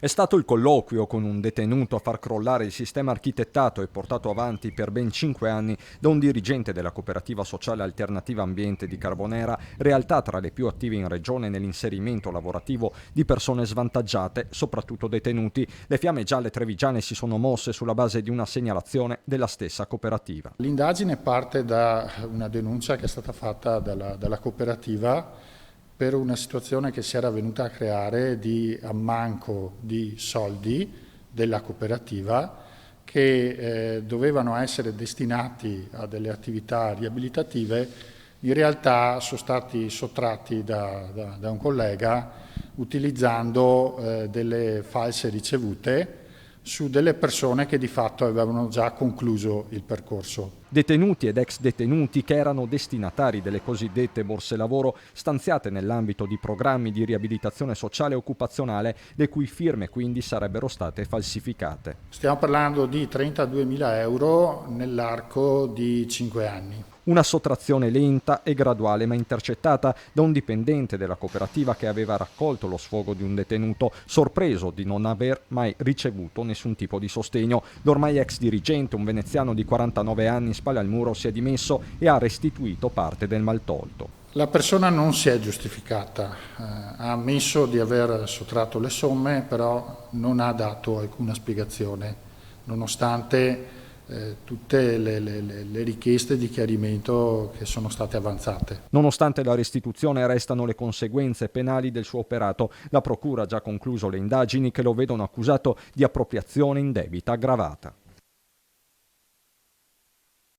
È stato il colloquio con un detenuto a far crollare il sistema architettato e portato avanti per ben 5 anni da un dirigente della cooperativa sociale Alternativa Ambiente di Carbonera, realtà tra le più attive in regione nell'inserimento lavorativo di persone svantaggiate, soprattutto detenuti. Le fiamme gialle trevigiane si sono mosse sulla base di una segnalazione della stessa cooperativa. L'indagine parte da una denuncia che è stata fatta dalla cooperativa per una situazione che si era venuta a creare di ammanco di soldi della cooperativa che dovevano essere destinati a delle attività riabilitative, in realtà sono stati sottratti da un collega utilizzando delle false ricevute su delle persone che di fatto avevano già concluso il percorso. Detenuti ed ex detenuti che erano destinatari delle cosiddette borse lavoro stanziate nell'ambito di programmi di riabilitazione sociale e occupazionale, le cui firme quindi sarebbero state falsificate. Stiamo parlando di 32.000 euro nell'arco di 5 anni. Una sottrazione lenta e graduale ma intercettata da un dipendente della cooperativa che aveva raccolto lo sfogo di un detenuto, sorpreso di non aver mai ricevuto nessun tipo di sostegno. L'ormai ex dirigente, un veneziano di 49 anni, spalle al muro, si è dimesso e ha restituito parte del maltolto. La persona non si è giustificata, ha ammesso di aver sottratto le somme, però non ha dato alcuna spiegazione, nonostante tutte le richieste di chiarimento che sono state avanzate. Nonostante la restituzione, restano le conseguenze penali del suo operato. La procura ha già concluso le indagini che lo vedono accusato di appropriazione indebita aggravata.